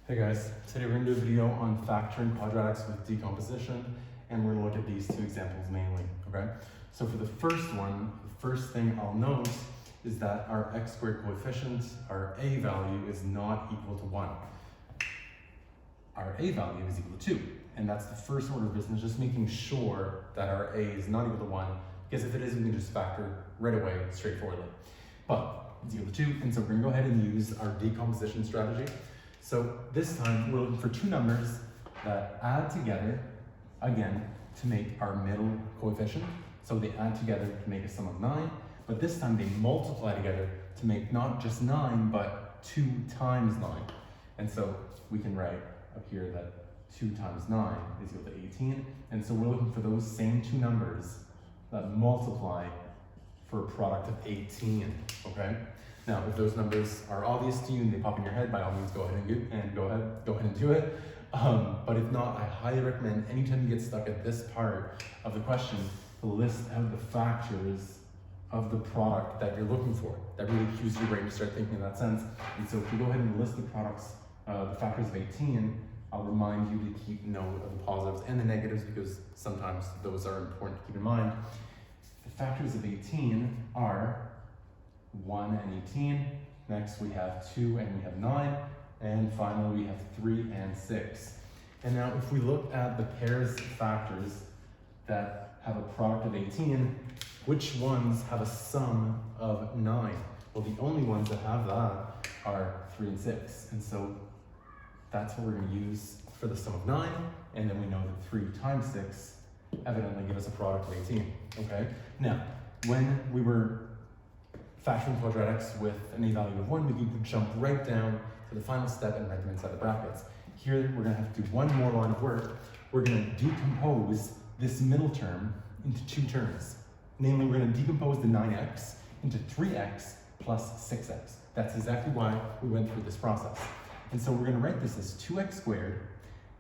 Hey guys, today we're going to do a video on factoring quadratics with decomposition, and we're going to look at these two examples mainly, okay? So for the first one, the first thing I'll note is that our x squared coefficient, our a value, is not equal to 1. Our a value is equal to 2, and that's the first order of business, just making sure that our a is not equal to 1, because if it is, we can just factor right away, straightforwardly. But it's equal to 2, and so we're going to go ahead and use our decomposition strategy. So this time we're looking for two numbers that add together, again, to make our middle coefficient. So they add together to make a sum of 9, but this time they multiply together to make not just 9, but 2 times 9. And so we can write up here that 2 times 9 is equal to 18. And so we're looking for those same two numbers that multiply for a product of 18, okay? Now, if those numbers are obvious to you and they pop in your head, by all means, go ahead and do it. But if not, I highly recommend anytime you get stuck at this part of the question, to list out the factors of the product that you're looking for. That really cues your brain to start thinking in that sense. And so if you go ahead and list the products, the factors of 18, I'll remind you to keep note of the positives and the negatives because sometimes those are important to keep in mind. The factors of 18 are 1 and 18, next we have 2 and we have 9, and finally we have 3 and 6. And now if we look at the pairs factors that have a product of 18, which ones have a sum of 9? Well, the only ones that have that are 3 and 6, and so that's what we're going to use for the sum of 9, and then we know that 3 times 6 evidently give us a product of 18, okay? Now, when we were factoring quadratics with an a value of 1, we can jump right down to the final step and write them inside the brackets. Here, we're going to have to do one more line of work. We're going to decompose this middle term into two terms. Namely, we're going to decompose the 9x into 3x plus 6x. That's exactly why we went through this process. And so we're going to write this as 2x squared.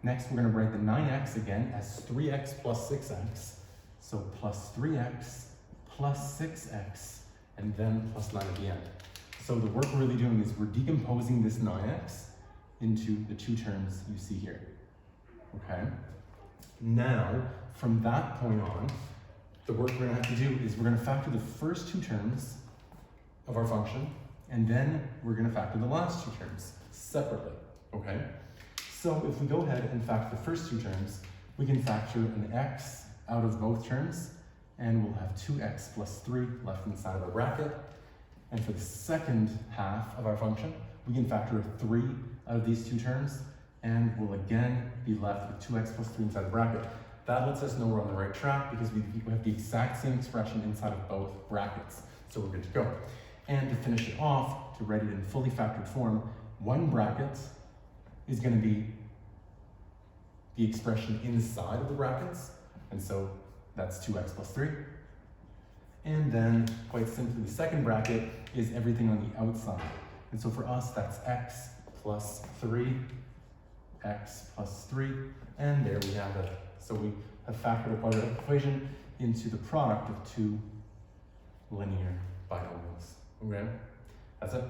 Next, we're going to write the 9x again as 3x plus 6x. So plus 3x plus 6x. And then plus 9 at the end. So the work we're really doing is we're decomposing this 9x into the two terms you see here, okay? Now, from that point on, the work we're gonna have to do is we're gonna factor the first two terms of our function, and then we're gonna factor the last two terms separately, okay? So if we go ahead and factor the first two terms, we can factor an x out of both terms, and we'll have 2x plus 3 left inside of our bracket. And for the second half of our function, we can factor a 3 out of these two terms, and we'll again be left with 2x plus 3 inside the bracket. That lets us know we're on the right track because we have the exact same expression inside of both brackets. So we're good to go. And to finish it off, to write it in fully factored form, one bracket is going to be the expression inside of the brackets. And so that's 2x plus 3. And then, quite simply, the second bracket is everything on the outside. And so for us, that's x plus 3, x plus 3, and there we have it. So we have factored a quadratic equation into the product of two linear binomials. Okay? That's it.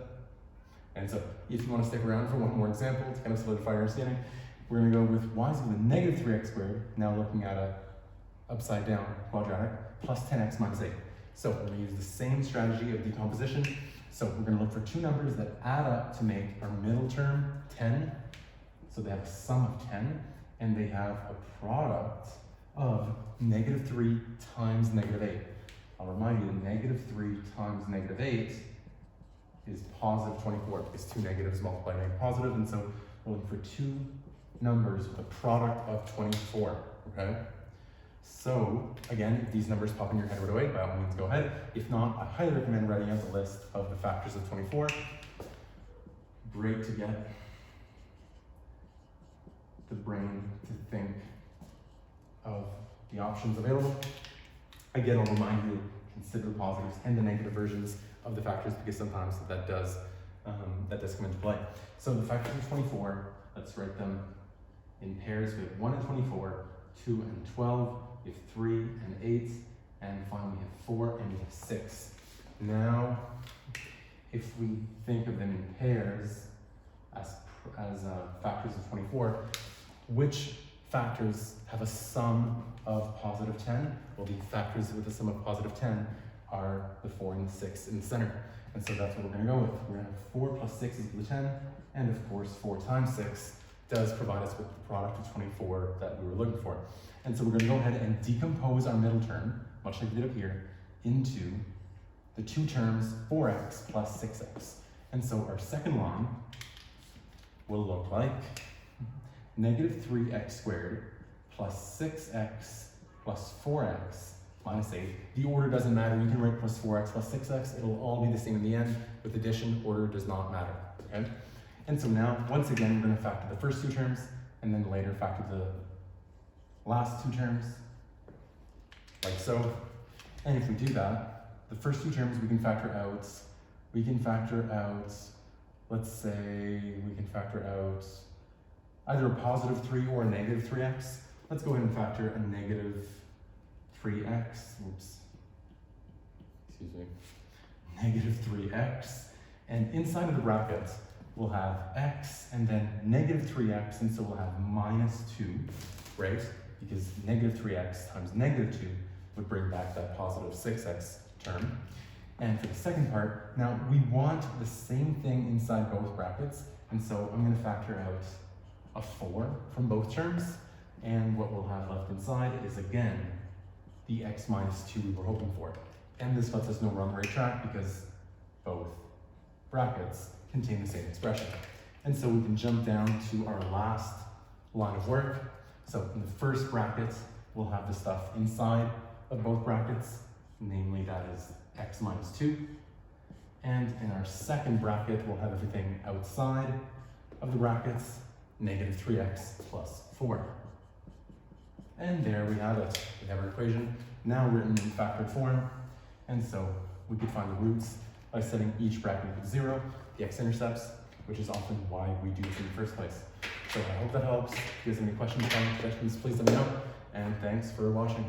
And so if you want to stick around for one more example to kind of solidify your understanding, we're going to go with y is equal to negative 3x squared, now looking at a upside down quadratic, plus 10x minus 8. So we're going to use the same strategy of decomposition. So we're going to look for two numbers that add up to make our middle term 10. So they have a sum of 10, and they have a product of negative 3 times negative 8. I'll remind you, negative 3 times negative 8 is positive 24, because two negatives multiply negative positive, and so we're looking for two numbers with a product of 24, okay? So, again, if these numbers pop in your head right away, by all means go ahead. If not, I highly recommend writing out the list of the factors of 24. Great to get the brain to think of the options available. Again, I'll remind you, consider the positives and the negative versions of the factors because sometimes that does come into play. So the factors of 24, let's write them in pairs. We have 1 and 24, 2 and 12, we have 3 and 8, and finally we have 4 and we have 6. Now, if we think of them in pairs, as as factors of 24, which factors have a sum of positive 10? Well, the factors with a sum of positive 10 are the 4 and the 6 in the center. And so that's what we're going to go with. We're going to have 4 plus 6 is equal to 10, and of course 4 times 6 does provide us with the product of 24 that we were looking for. And so we're going to go ahead and decompose our middle term, much like we did up here, into the two terms 4x plus 6x. And so our second line will look like negative 3x squared plus 6x plus 4x minus 8. The order doesn't matter. You can write plus 4x plus 6x. It'll all be the same in the end. With addition, order does not matter. Okay? And so now, once again, we're going to factor the first two terms, and then later factor the last two terms, like so. And if we do that, the first two terms we can factor out. We can factor out, let's say, we can factor out either a positive 3 or a negative 3x. Let's go ahead and factor a negative 3x, oops, excuse me, negative 3x. And inside of the bracket, we'll have x and then negative 3x, and so we'll have minus 2, right? Because negative 3x times negative 2 would bring back that positive 6x term. And for the second part, now we want the same thing inside both brackets, and so I'm going to factor out a 4 from both terms, and what we'll have left inside is again the x minus 2 we were hoping for. And this lets us know we're on the right track because both brackets contain the same expression. And so we can jump down to our last line of work. So in the first bracket, we'll have the stuff inside of both brackets, namely that is x minus 2. And in our second bracket, we'll have everything outside of the brackets, negative 3x plus 4. And there we have it. We have our equation now written in factored form. And so we could find the roots by setting each bracket equal to 0, the x-intercepts, which is often why we do this in the first place. So I hope that helps. If you guys have any questions, comments, suggestions, please let me know. And thanks for watching.